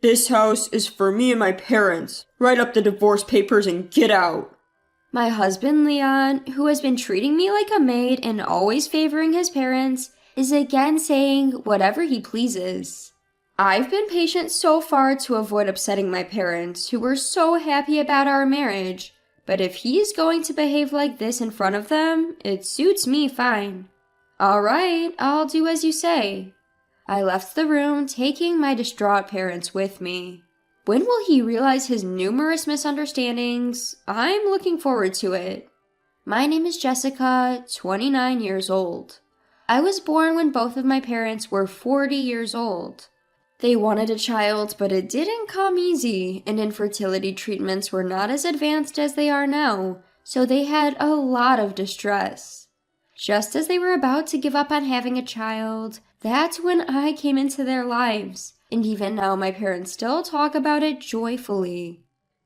This house is for me and my parents. Write up the divorce papers and get out. My husband Leon, who has been treating me like a maid and always favoring his parents, is again saying whatever he pleases. I've been patient so far to avoid upsetting my parents, who were so happy about our marriage, but if he's going to behave like this in front of them, it suits me fine. All right, I'll do as you say. I left the room, taking my distraught parents with me. When will he realize his numerous misunderstandings? I'm looking forward to it. My name is Jessica, 29 years old. I was born when both of my parents were 40 years old. They wanted a child, but it didn't come easy, and infertility treatments were not as advanced as they are now, so they had a lot of distress. Just as they were about to give up on having a child, that's when I came into their lives, and even now my parents still talk about it joyfully.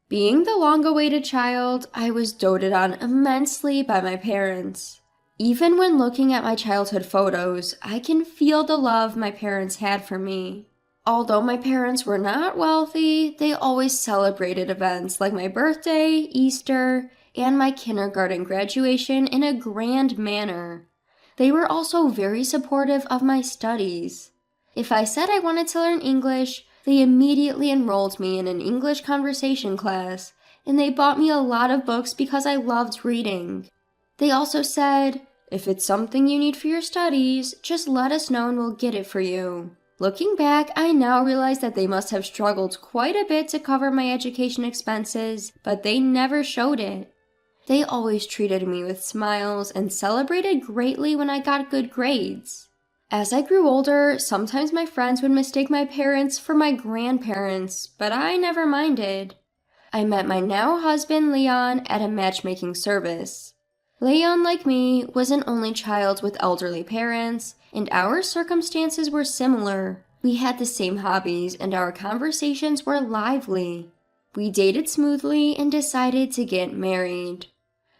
Being the long-awaited child, I was doted on immensely by my parents. Even when looking at my childhood photos, I can feel the love my parents had for me. Although my parents were not wealthy, they always celebrated events like my birthday, Easter, and my kindergarten graduation in a grand manner. They were also very supportive of my studies. If I said I wanted to learn English, they immediately enrolled me in an English conversation class, and they bought me a lot of books because I loved reading. They also said, "If it's something you need for your studies, just let us know and we'll get it for you." Looking back, I now realize that they must have struggled quite a bit to cover my education expenses, but they never showed it. They always treated me with smiles and celebrated greatly when I got good grades. As I grew older, sometimes my friends would mistake my parents for my grandparents, but I never minded. I met my now husband Leon at a matchmaking service. Leon, like me, was an only child with elderly parents, and our circumstances were similar. We had the same hobbies, and our conversations were lively. We dated smoothly and decided to get married.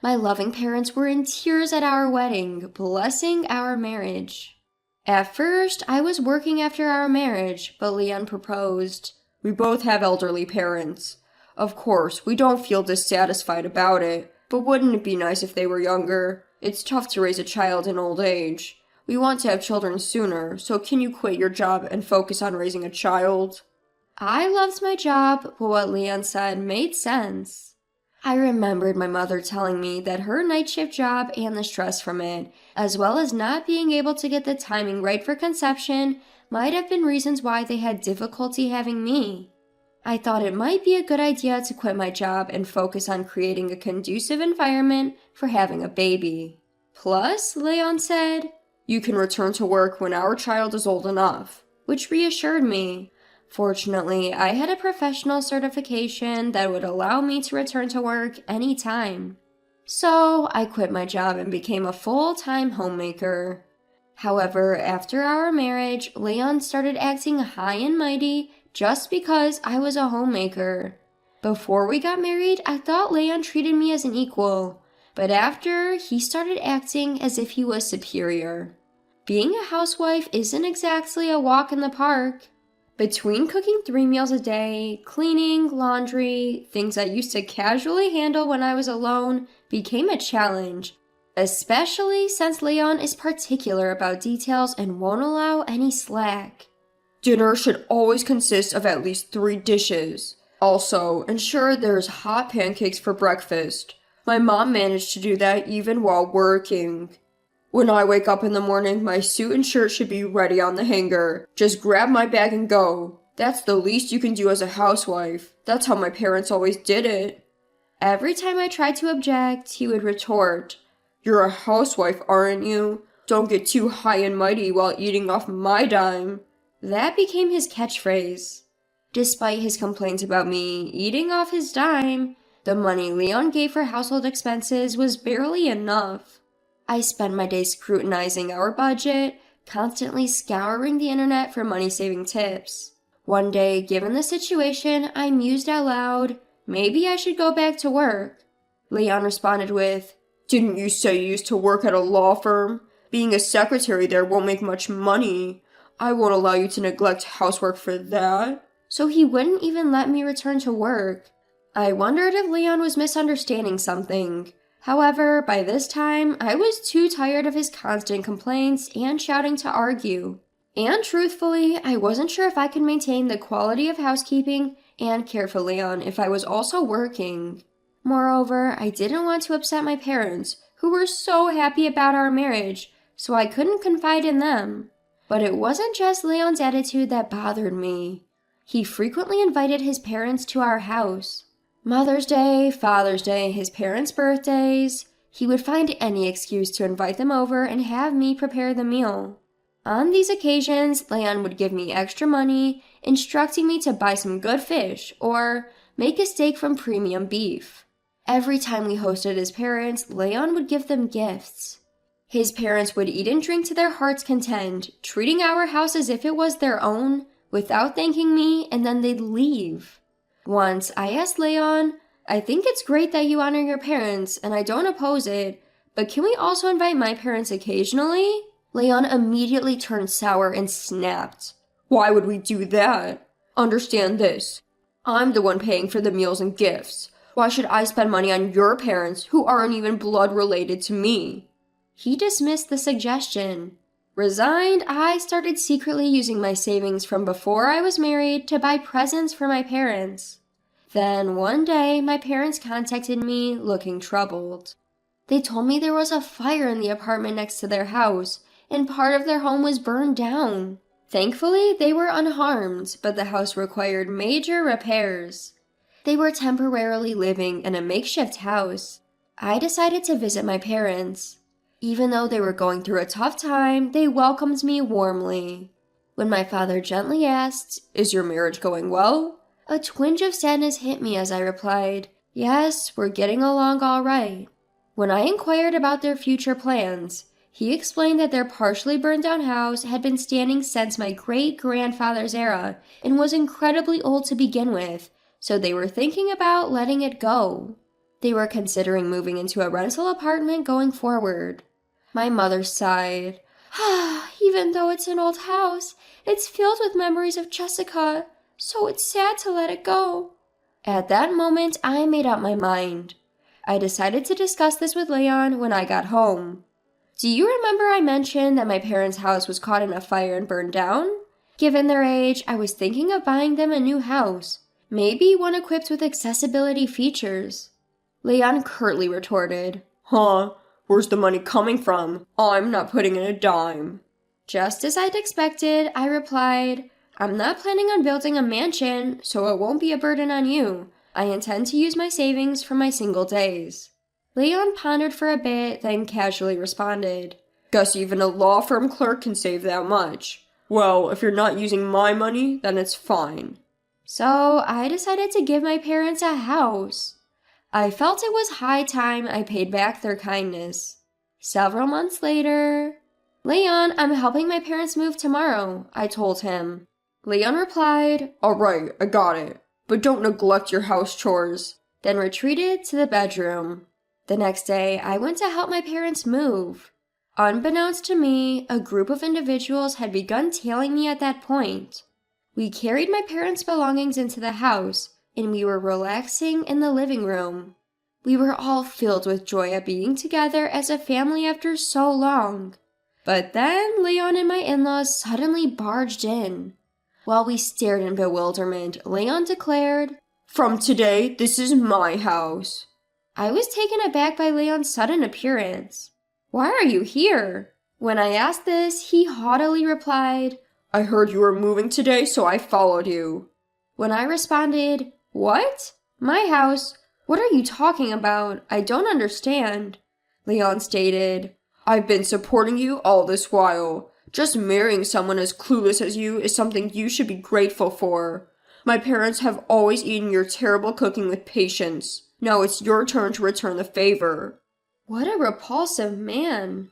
My loving parents were in tears at our wedding, blessing our marriage. At first, I was working after our marriage, but Leon proposed. We both have elderly parents. Of course, we don't feel dissatisfied about it. But wouldn't it be nice if they were younger? It's tough to raise a child in old age. We want to have children sooner, so can you quit your job and focus on raising a child? I loved my job, but what Leon said made sense. I remembered my mother telling me that her night shift job and the stress from it, as well as not being able to get the timing right for conception, might have been reasons why they had difficulty having me. I thought it might be a good idea to quit my job and focus on creating a conducive environment for having a baby. Plus, Leon said, "You can return to work when our child is old enough," which reassured me. Fortunately, I had a professional certification that would allow me to return to work anytime. So, I quit my job and became a full-time homemaker. However, after our marriage, Leon started acting high and mighty just because I was a homemaker. Before we got married, I thought Leon treated me as an equal, but after, he started acting as if he was superior. Being a housewife isn't exactly a walk in the park. Between cooking 3 meals a day, cleaning, laundry, things I used to casually handle when I was alone became a challenge, especially since Leon is particular about details and won't allow any slack. Dinner should always consist of at least 3 dishes. Also, ensure there's hot pancakes for breakfast. My mom managed to do that even while working. When I wake up in the morning, my suit and shirt should be ready on the hanger. Just grab my bag and go. That's the least you can do as a housewife. That's how my parents always did it. Every time I tried to object, he would retort, "You're a housewife, aren't you? Don't get too high and mighty while eating off my dime." That became his catchphrase. Despite his complaints about me eating off his dime, the money Leon gave for household expenses was barely enough. I spent my days scrutinizing our budget, constantly scouring the internet for money-saving tips. One day, given the situation, I mused out loud, maybe I should go back to work. Leon responded with, "Didn't you say you used to work at a law firm? Being a secretary there won't make much money. I won't allow you to neglect housework for that. so he wouldn't even let me return to work. I wondered if Leon was misunderstanding something. However, by this time, I was too tired of his constant complaints and shouting to argue. And truthfully, I wasn't sure if I could maintain the quality of housekeeping and care for Leon if I was also working. Moreover, I didn't want to upset my parents, who were so happy about our marriage, so I couldn't confide in them. But it wasn't just Leon's attitude that bothered me. He frequently invited his parents to our house. Mother's Day, Father's Day, his parents' birthdays. He would find any excuse to invite them over and have me prepare the meal. On these occasions, Leon would give me extra money, instructing me to buy some good fish or make a steak from premium beef. Every time we hosted his parents, Leon would give them gifts. His parents would eat and drink to their heart's content, treating our house as if it was their own, without thanking me, and then they'd leave. Once, I asked Leon, I think it's great that you honor your parents, and I don't oppose it, but can we also invite my parents occasionally? Leon immediately turned sour and snapped. Why would we do that? Understand this. I'm the one paying for the meals and gifts. Why should I spend money on your parents who aren't even blood related to me? He dismissed the suggestion. Resigned, I started secretly using my savings from before I was married to buy presents for my parents. Then one day, my parents contacted me looking troubled. They told me there was a fire in the apartment next to their house, and part of their home was burned down. Thankfully, they were unharmed, but the house required major repairs. They were temporarily living in a makeshift house. I decided to visit my parents. Even though they were going through a tough time, they welcomed me warmly. When my father gently asked, "Is your marriage going well?" a twinge of sadness hit me as I replied, "Yes, we're getting along all right." When I inquired about their future plans, he explained that their partially burned down house had been standing since my great-grandfather's era and was incredibly old to begin with, so they were thinking about letting it go. They were considering moving into a rental apartment going forward. My mother sighed. Even though it's an old house, it's filled with memories of Jessica, so it's sad to let it go. At that moment, I made up my mind. I decided to discuss this with Leon when I got home. Do you remember I mentioned that my parents' house was caught in a fire and burned down? Given their age, I was thinking of buying them a new house, maybe one equipped with accessibility features. Leon curtly retorted, Where's the money coming from? I'm not putting in a dime. Just as I'd expected, I replied, I'm not planning on building a mansion, so it won't be a burden on you. I intend to use my savings for my single days. Leon pondered for a bit, then casually responded, Guess even a law firm clerk can save that much. Well, if you're not using my money, then it's fine. So I decided to give my parents a house. I felt it was high time I paid back their kindness. Several months later, Leon, I'm helping my parents move tomorrow, I told him. Leon replied, All right, I got it, but don't neglect your house chores, then retreated to the bedroom. The next day, I went to help my parents move. Unbeknownst to me, a group of individuals had begun tailing me at that point. We carried my parents' belongings into the house, and we were relaxing in the living room. We were all filled with joy at being together as a family after so long. But then Leon and my in-laws suddenly barged in. While we stared in bewilderment, Leon declared, From today, this is my house. I was taken aback by Leon's sudden appearance. Why are you here? When I asked this, he haughtily replied, I heard you were moving today, so I followed you. When I responded, What? My house? What are you talking about? I don't understand. Leon stated, I've been supporting you all this while. Just marrying someone as clueless as you is something you should be grateful for. My parents have always eaten your terrible cooking with patience. Now it's your turn to return the favor. What a repulsive man.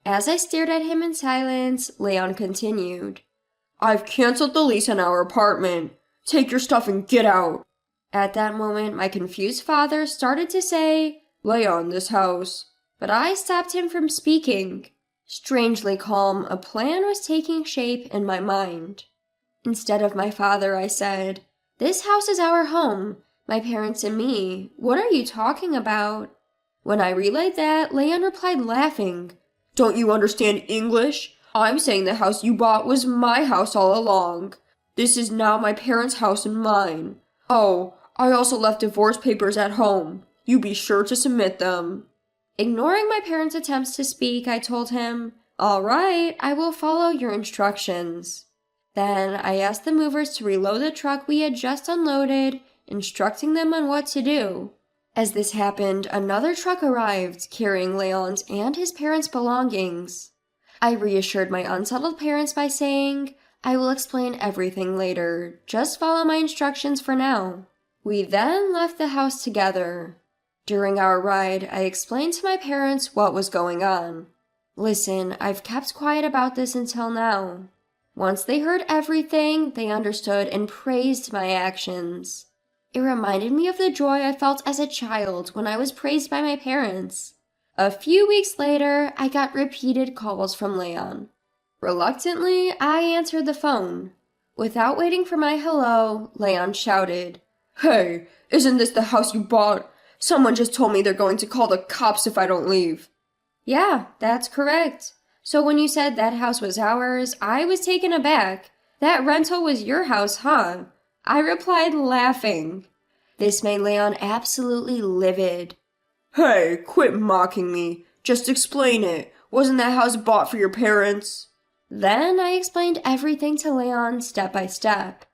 As I stared at him in silence, Leon continued, I've canceled the lease on our apartment. Take your stuff and get out. At that moment, my confused father started to say, Leon, this house. But I stopped him from speaking. Strangely calm, a plan was taking shape in my mind. Instead of my father, I said, This house is our home, my parents and me. What are you talking about? When I relayed that, Leon replied laughing. Don't you understand English? I'm saying the house you bought was my house all along. This is now my parents' house and mine. Oh, I also left divorce papers at home. You be sure to submit them. Ignoring my parents' attempts to speak, I told him, "All right, I will follow your instructions." Then I asked the movers to reload the truck we had just unloaded, instructing them on what to do. As this happened, another truck arrived, carrying Leon's and his parents' belongings. I reassured my unsettled parents by saying, "I will explain everything later. Just follow my instructions for now." We then left the house together. During our ride, I explained to my parents what was going on. "Listen, I've kept quiet about this until now." Once they heard everything, they understood and praised my actions. It reminded me of the joy I felt as a child when I was praised by my parents. A few weeks later, I got repeated calls from Leon. Reluctantly, I answered the phone. Without waiting for my hello, Leon shouted, "Hey, isn't this the house you bought? Someone just told me they're going to call the cops if I don't leave." "Yeah, that's correct. So when you said that house was ours, I was taken aback. That rental was your house, huh?" I replied, laughing. This made Leon absolutely livid. "Hey, quit mocking me. Just explain it. Wasn't that house bought for your parents?" Then I explained everything to Leon step by step.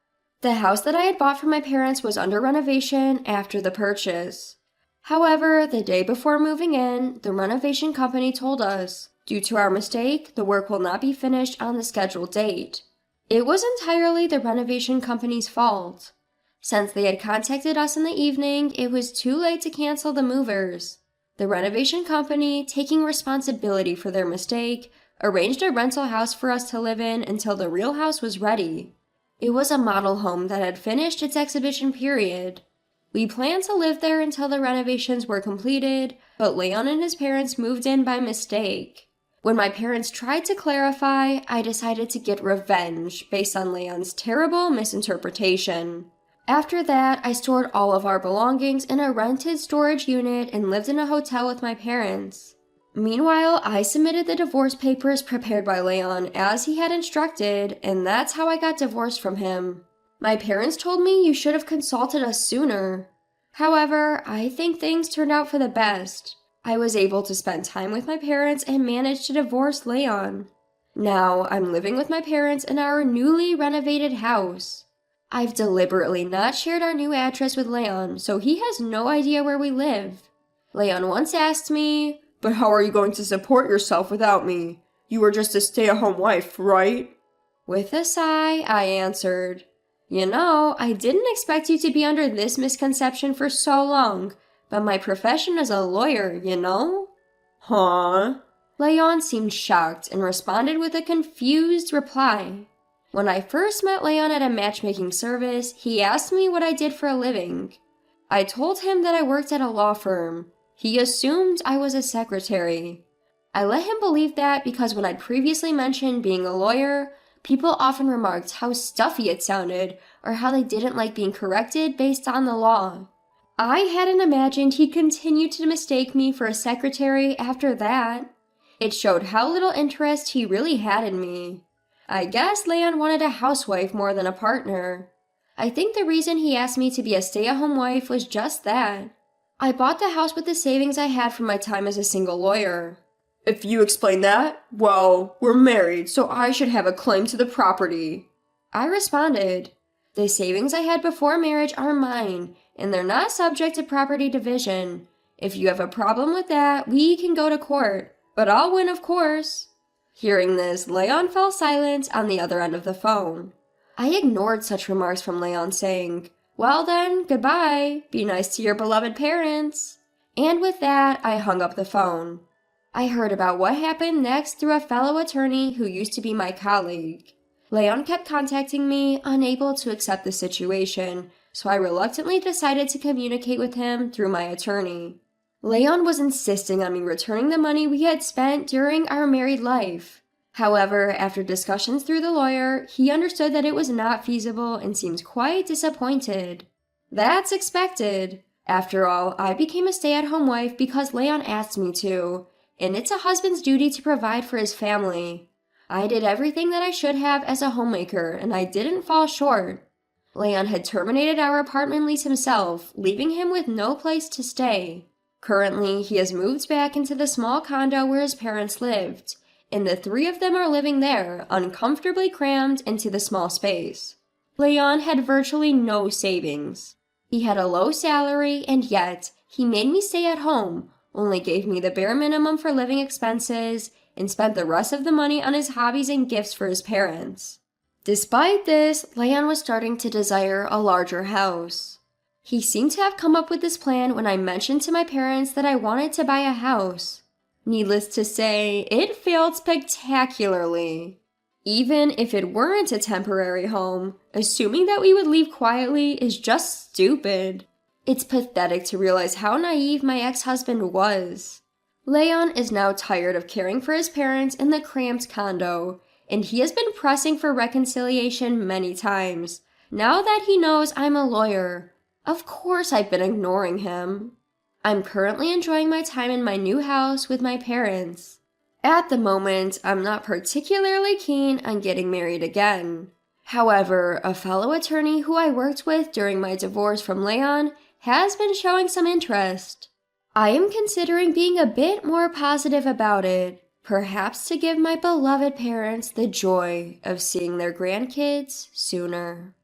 The house that I had bought for my parents was under renovation after the purchase. However, the day before moving in, the renovation company told us, due to our mistake, the work will not be finished on the scheduled date. It was entirely the renovation company's fault. Since they had contacted us in the evening, it was too late to cancel the movers. The renovation company, taking responsibility for their mistake, arranged a rental house for us to live in until the real house was ready. It was a model home that had finished its exhibition period. We planned to live there until the renovations were completed, but Leon and his parents moved in by mistake. When my parents tried to clarify, I decided to get revenge based on Leon's terrible misinterpretation. After that, I stored all of our belongings in a rented storage unit and lived in a hotel with my parents. Meanwhile, I submitted the divorce papers prepared by Leon as he had instructed, and that's how I got divorced from him. My parents told me you should have consulted us sooner. However, I think things turned out for the best. I was able to spend time with my parents and managed to divorce Leon. Now, I'm living with my parents in our newly renovated house. I've deliberately not shared our new address with Leon, so he has no idea where we live. Leon once asked me, "But how are you going to support yourself without me? You were just a stay-at-home wife, right?" With a sigh, I answered, "You know, I didn't expect you to be under this misconception for so long, but my profession is a lawyer, you know?" "Huh?" Leon seemed shocked and responded with a confused reply. When I first met Leon at a matchmaking service, he asked me what I did for a living. I told him that I worked at a law firm. He assumed I was a secretary. I let him believe that because when I'd previously mentioned being a lawyer, people often remarked how stuffy it sounded or how they didn't like being corrected based on the law. I hadn't imagined he'd continue to mistake me for a secretary after that. It showed how little interest he really had in me. I guess Leon wanted a housewife more than a partner. I think the reason he asked me to be a stay-at-home wife was just that. I bought the house with the savings I had from my time as a single lawyer. "If you explain that, well, we're married, so I should have a claim to the property." I responded, "The savings I had before marriage are mine, and they're not subject to property division. If you have a problem with that, we can go to court, but I'll win, of course." Hearing this, Leon fell silent on the other end of the phone. I ignored such remarks from Leon, saying, "Well then, goodbye. Be nice to your beloved parents." And with that, I hung up the phone. I heard about what happened next through a fellow attorney who used to be my colleague. Leon kept contacting me, unable to accept the situation, so I reluctantly decided to communicate with him through my attorney. Leon was insisting on me returning the money we had spent during our married life. However, after discussions through the lawyer, he understood that it was not feasible and seems quite disappointed. That's expected. After all, I became a stay-at-home wife because Leon asked me to, and it's a husband's duty to provide for his family. I did everything that I should have as a homemaker, and I didn't fall short. Leon had terminated our apartment lease himself, leaving him with no place to stay. Currently, he has moved back into the small condo where his parents lived, and the three of them are living there, uncomfortably crammed into the small space. Leon had virtually no savings. He had a low salary, and yet, he made me stay at home, only gave me the bare minimum for living expenses, and spent the rest of the money on his hobbies and gifts for his parents. Despite this, Leon was starting to desire a larger house. He seemed to have come up with this plan when I mentioned to my parents that I wanted to buy a house. Needless to say, it failed spectacularly. Even if it weren't a temporary home, assuming that we would leave quietly is just stupid. It's pathetic to realize how naive my ex-husband was. Leon is now tired of caring for his parents in the cramped condo, and he has been pressing for reconciliation many times. Now that he knows I'm a lawyer, of course I've been ignoring him. I'm currently enjoying my time in my new house with my parents. At the moment, I'm not particularly keen on getting married again. However, a fellow attorney who I worked with during my divorce from Leon has been showing some interest. I am considering being a bit more positive about it, perhaps to give my beloved parents the joy of seeing their grandkids sooner.